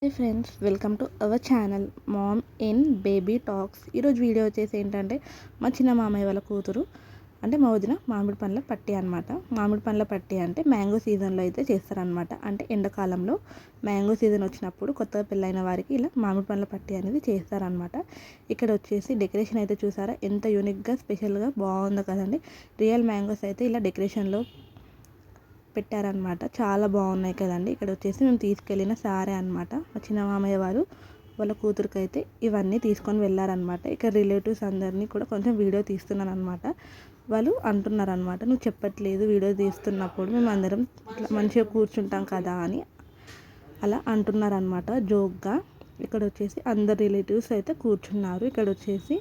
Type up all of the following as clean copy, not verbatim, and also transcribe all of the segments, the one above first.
Hi friends, welcome to our channel ma'am in baby talks. ఈరోజు video వచ్చేసి ఏంటంటే మా చిన్న మామయ్య వాళ్ళ కూతురు అంటే మా వదిన మామిడి పండ్ల పట్టి అనమాట. మామిడి పండ్ల పట్టి అంటే మ్యాంగో సీజన్లో అయితే చేస్తారనమాట. అంటే ఎండాకాలంలో మ్యాంగో సీజన్ వచ్చినప్పుడు కొత్తగా పెళ్ళైన వారికి ఇలా మామిడి పండ్ల పట్టి అనేది చేస్తారనమాట. ఇక్కడ వచ్చేసి డెకరేషన్ అయితే చూసారా ఎంత యూనిక్గా స్పెషల్గా బాగుందో కదండి. రియల్ మ్యాంగోస్ అయితే ఇలా డెకరేషన్లో పెట్టారనమాట. చాలా బాగున్నాయి కదండి. ఇక్కడ వచ్చేసి మేము తీసుకెళ్ళిన సారే అనమాట. మా చిన్న మామయ్య వారు వాళ్ళ కూతురికి అయితే ఇవన్నీ తీసుకొని వెళ్ళారనమాట. ఇక్కడ రిలేటివ్స్ అందరినీ కూడా కొంచెం వీడియో తీస్తున్నాను అనమాట. వాళ్ళు అంటున్నారు అనమాట, నువ్వు చెప్పట్లేదు వీడియో తీస్తున్నప్పుడు, మేము అందరం ఇట్లా మంచిగా కూర్చుంటాం కదా అని అలా అంటున్నారనమాట జోక్గా. ఇక్కడ వచ్చేసి అందరు రిలేటివ్స్ అయితే కూర్చున్నారు. ఇక్కడ వచ్చేసి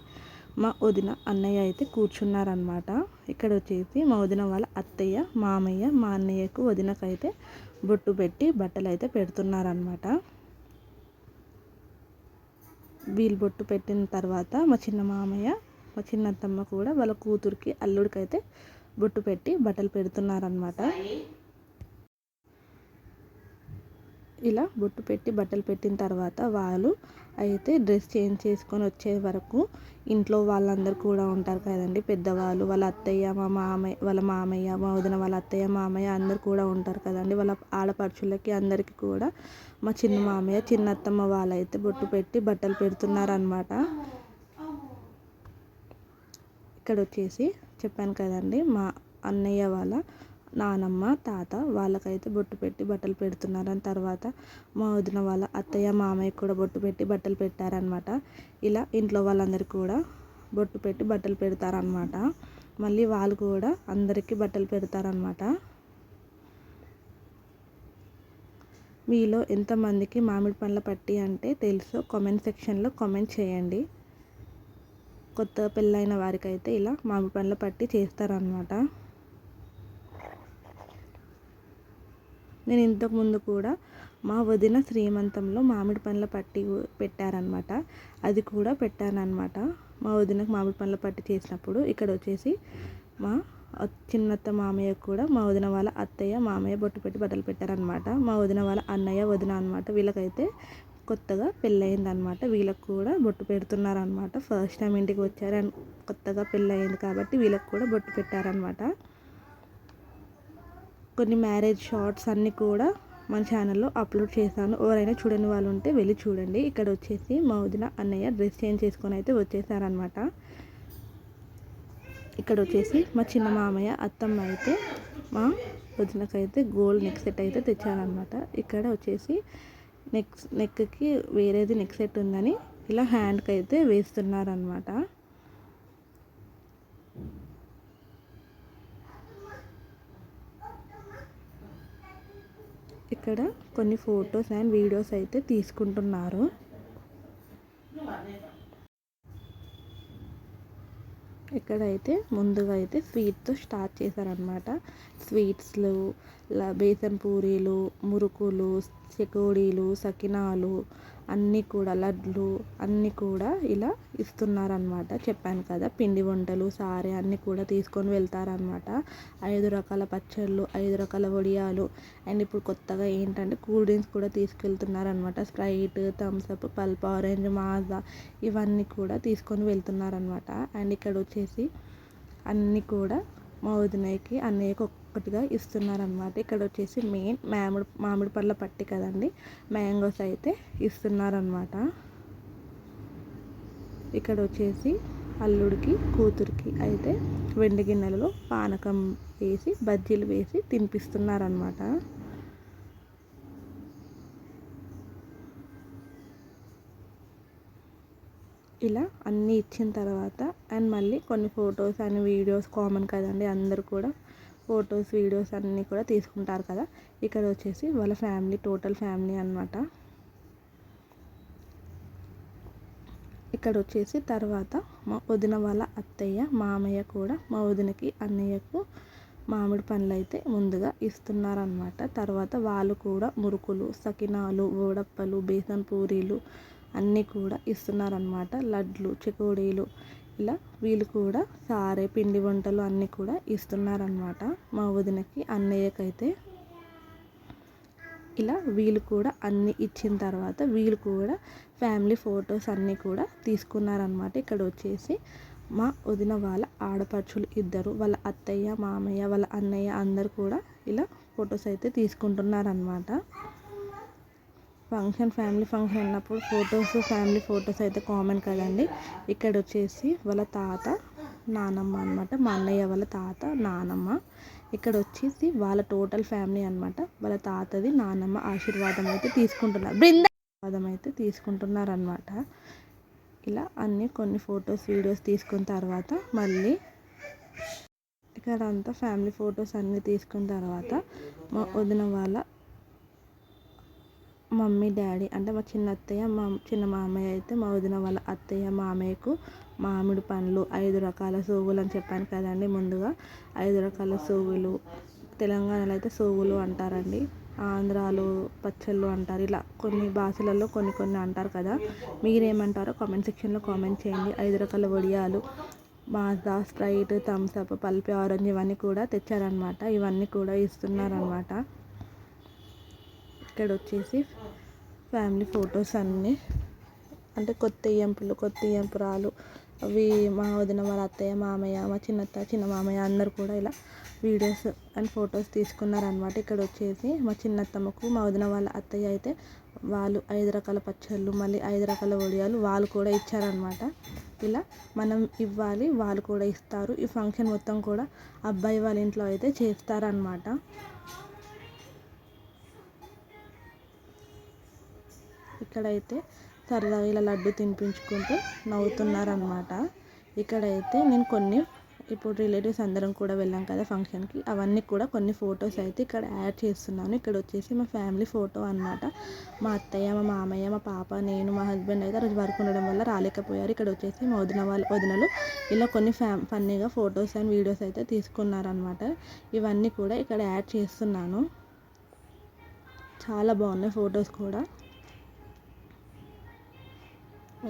మా వదిన అన్నయ్య అయితే కూర్చున్నారనమాట. ఇక్కడ వచ్చేసి మా వదిన వాళ్ళ అత్తయ్య మామయ్య మా అన్నయ్యకు వదినకైతే బొట్టు పెట్టి బట్టలు అయితే పెడుతున్నారనమాట. వీళ్ళు బొట్టు పెట్టిన తర్వాత మా చిన్న మామయ్య మా చిన్నత్తమ్మ కూడా వాళ్ళ కూతురికి అల్లుడికైతే బొట్టు పెట్టి బట్టలు పెడుతున్నారనమాట. ఇలా బొట్టు పెట్టి బట్టలు పెట్టిన తర్వాత వాళ్ళు అయితే డ్రెస్ చేంజ్ చేసుకొని వచ్చే వరకు ఇంట్లో వాళ్ళందరూ కూడా ఉంటారు కదండి, పెద్దవాళ్ళు, వాళ్ళ అత్తయ్య వాళ్ళ మామయ్య మా వదిన వాళ్ళ అత్తయ్య మామయ్య అందరు కూడా ఉంటారు కదండి. వాళ్ళ ఆడపడుచులకి అందరికీ కూడా మా చిన్న మామయ్య చిన్నత్తమ్మ వాళ్ళైతే బొట్టు పెట్టి బట్టలు పెడుతున్నారనమాట. ఇక్కడ వచ్చేసి చెప్పాను కదండి, మా అన్నయ్య వాళ్ళ నానమ్మ తాత వాళ్ళకైతే బొట్టు పెట్టి బట్టలు పెడుతున్నారు. అని తర్వాత మా వదిన వాళ్ళ అత్తయ్య మామయ్య కూడా బొట్టు పెట్టి బట్టలు పెట్టారనమాట. ఇలా ఇంట్లో వాళ్ళందరికీ కూడా బొట్టు పెట్టి బట్టలు పెడతారనమాట. మళ్ళీ వాళ్ళు కూడా అందరికీ బట్టలు పెడతారనమాట. మీలో ఎంతమందికి మామిడి పండ్ల పట్టి అంటే తెలుసో కామెంట్ సెక్షన్లో కామెంట్ చేయండి. కొత్త పెళ్ళైన వారికైతే ఇలా మామిడి పండ్ల పట్టి చేస్తారనమాట. నేను ఇంతకుముందు కూడా మా వదిన శ్రీమంతంలో మామిడి పండ్ల పట్టి పెట్టారనమాట. అది కూడా పెట్టానమాట మా వదినకు మామిడి పండ్ల పట్టి చేసినప్పుడు. ఇక్కడ వచ్చేసి మా చిన్నత్త మామయ్య కూడా మా వదిన వాళ్ళ అత్తయ్య మామయ్య బొట్టు పెట్టి బట్టలు పెట్టారనమాట. మా వదిన వాళ్ళ అన్నయ్య వదిన అనమాట. వీళ్ళకైతే కొత్తగా పెళ్ళయిందనమాట. వీళ్ళకి కూడా బొట్టు పెడుతున్నారనమాట. ఫస్ట్ టైం ఇంటికి వచ్చారు అండ్ కొత్తగా పెళ్ళయింది కాబట్టి వీళ్ళకి కూడా బొట్టు పెట్టారనమాట. కొన్ని మ్యారేజ్ షార్ట్స్ అన్నీ కూడా మన ఛానల్లో అప్లోడ్ చేశాను. ఎవరైనా చూడని వాళ్ళు ఉంటే వెళ్ళి చూడండి. ఇక్కడ వచ్చేసి మా వదిన అన్నయ్య డ్రెస్ చేంజ్ చేసుకొని అయితే వచ్చేసారనమాట. ఇక్కడ వచ్చేసి మా చిన్న మామయ్య అత్తమ్మ అయితే మా వదినకైతే గోల్డ్ నెక్ సెట్ అయితే తెచ్చారనమాట. ఇక్కడ వచ్చేసి నెక్కి వేరేది నెక్ సెట్ ఉందని ఇలా హ్యాండ్కి అయితే వేస్తున్నారనమాట. ఇక్కడ కొన్ని ఫొటోస్ అండ్ వీడియోస్ అయితే తీసుకుంటున్నారు. ఇక్కడైతే ముందుగా అయితే స్వీట్తో స్టార్ట్ చేశారనమాట. స్వీట్స్లు, బేసన్ పూరీలు, మురుకులు, చెకోడీలు, సకినాలు అన్నీ కూడా లడ్లు అన్నీ కూడా ఇలా ఇస్తున్నారనమాట. చెప్పాను కదా, పిండి వంటలు సారే అన్నీ కూడా తీసుకొని వెళ్తారనమాట. 5 రకాల పచ్చళ్ళు, 5 రకాల వడియాలు అండ్ ఇప్పుడు కొత్తగా ఏంటంటే కూల్ డ్రింక్స్ కూడా తీసుకెళ్తున్నారనమాట. Sprite, Thums Up, pulp, orange, Maaza ఇవన్నీ కూడా తీసుకొని వెళ్తున్నారనమాట. అండ్ ఇక్కడ వచ్చేసి అన్నీ కూడా మా వదినకి అన్నయ్యకి ఒక్కొక్కటిగా ఇస్తున్నారనమాట. ఇక్కడ వచ్చేసి మెయిన్ మామిడి పళ్ళ పట్టి కదండి, మ్యాంగోస్ అయితే ఇస్తున్నారనమాట. ఇక్కడ వచ్చేసి అల్లుడికి కూతురికి అయితే వెండి గిన్నెలలో పానకం వేసి బజ్జీలు వేసి తినిపిస్తున్నారనమాట. ఇలా అన్నీ ఇచ్చిన తర్వాత అండ్ మళ్ళీ కొన్ని ఫొటోస్ అండ్ వీడియోస్ కామన్ కదండి, అందరు కూడా ఫొటోస్ వీడియోస్ అన్నీ కూడా తీసుకుంటారు కదా. ఇక్కడ వచ్చేసి వాళ్ళ ఫ్యామిలీ టోటల్ ఫ్యామిలీ అనమాట. ఇక్కడ వచ్చేసి తర్వాత మా వదిన వాళ్ళ అత్తయ్య మామయ్య కూడా మా వదినకి అన్నయ్యకు మామిడి పండ్లు అయితే ముందుగా ఇస్తున్నారనమాట. తర్వాత వాళ్ళు కూడా మురుకులు, సకినాలు, వడప్పలు, బేసన్ పూరీలు అన్నీ కూడా ఇస్తున్నారనమాట. లడ్లు, చెకోడీలు ఇలా వీళ్ళు కూడా సారే పిండి వంటలు అన్నీ కూడా ఇస్తున్నారనమాట మా వదినకి అన్నయ్యకైతే. ఇలా వీళ్ళు కూడా అన్నీ ఇచ్చిన తర్వాత వీళ్ళు కూడా ఫ్యామిలీ ఫొటోస్ అన్నీ కూడా తీసుకున్నారనమాట. ఇక్కడ వచ్చేసి మా వదిన వాళ్ళ ఆడపడుచులు ఇద్దరు, వాళ్ళ అత్తయ్య, మామయ్య, వాళ్ళ అన్నయ్య అందరు కూడా ఇలా ఫొటోస్ అయితే తీసుకుంటున్నారనమాట. ఫ్యామిలీ ఫంక్షన్ ఉన్నప్పుడు ఫ్యామిలీ ఫొటోస్ అయితే కామన్ కదండి. ఇక్కడ వచ్చేసి వాళ్ళ తాత, నానమ్మ అనమాట. మా అన్నయ్య వాళ్ళ తాత, నానమ్మ. ఇక్కడ వచ్చేసి వాళ్ళ టోటల్ ఫ్యామిలీ అనమాట. వాళ్ళ తాతది, నానమ్మ ఆశీర్వాదం అయితే తీసుకుంటున్నారనమాట. ఇలా కొన్ని ఫొటోస్, వీడియోస్ తీసుకున్న తర్వాత మళ్ళీ ఇక్కడ అంతా ఫ్యామిలీ ఫొటోస్ అన్నీ తీసుకున్న తర్వాత మా వదిన వాళ్ళ మమ్మీ, డాడీ అంటే మా చిన్న అత్తయ్య, మా చిన్న మామయ్య అయితే మా వదిన వాళ్ళ అత్తయ్య, మామయ్యకు మామిడి పండ్లు 5 రకాల సోగులు అని చెప్పాను కదండి ముందుగా. 5 రకాల సోగులు, తెలంగాణలో అయితే సోగులు అంటారండి, ఆంధ్రాలో పచ్చళ్ళు అంటారు. ఇలా కొన్ని భాషలలో కొన్ని అంటారు కదా. మీరేమంటారో కామెంట్ సెక్షన్లో కామెంట్ చేయండి. 5 రకాల వడియాలు, Maaza, Sprite, Thums Up, Pulpy, orange ఇవన్నీ కూడా తెచ్చారనమాట. ఇవన్నీ కూడా ఇస్తున్నారనమాట. ఇక్కడ వచ్చేసి ఫ్యామిలీ ఫొటోస్ అన్నీ అంటే కొత్త ఇయ్యంపురాలు అవి మా వదిన వాళ్ళ అత్తయ్య, మామయ్య, మా చిన్న మామయ్య అందరు కూడా ఇలా వీడియోస్ అండ్ ఫొటోస్ తీసుకున్నారనమాట. ఇక్కడ వచ్చేసి మా చిన్నత్తమ్మకు మా వదిన వాళ్ళ అత్తయ్య అయితే వాళ్ళు 5 రకాల పచ్చళ్ళు, మళ్ళీ 5 రకాల వడియాలు వాళ్ళు కూడా ఇచ్చారనమాట. ఇలా మనం ఇవ్వాలి, వాళ్ళు కూడా ఇస్తారు. ఈ ఫంక్షన్ మొత్తం కూడా అబ్బాయి వాళ్ళ ఇంట్లో అయితే చేస్తారనమాట. ఇక్కడైతే సరదాగా ఇలా లడ్డు తినిపించుకుంటూ నవ్వుతున్నారనమాట. ఇక్కడైతే నేను ఇప్పుడు రిలేటివ్స్ అందరం కూడా వెళ్ళాం కదా ఫంక్షన్కి, అవన్నీ కూడా కొన్ని ఫొటోస్ అయితే ఇక్కడ యాడ్ చేస్తున్నాను. ఇక్కడ వచ్చేసి మా ఫ్యామిలీ ఫోటో అనమాట. మా అత్తయ్య, మా మామయ్య, మా పాప, నేను, మా హస్బెండ్ అయితే రోజు వర్క్ ఉండడం వల్ల రాలేకపోయారు. ఇక్కడ వచ్చేసి మా వదినలు ఇలా కొన్ని ఫన్నీగా ఫొటోస్ అండ్ వీడియోస్ అయితే తీసుకున్నారనమాట. ఇవన్నీ కూడా ఇక్కడ యాడ్ చేస్తున్నాను. చాలా బాగున్నాయి ఫొటోస్ కూడా.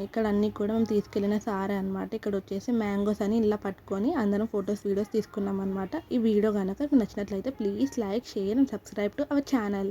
ఇక్కడ అన్నీ కూడా మేము తీసుకెళ్ళిన సారే అనమాట. ఇక్కడ వచ్చేసి మ్యాంగోస్ అని ఇలా పట్టుకొని అందరం ఫొటోస్, వీడియోస్ తీసుకున్నాం అనమాట. ఈ వీడియో కనుక మీకు నచ్చినట్లయితే please like, share and subscribe to our channel.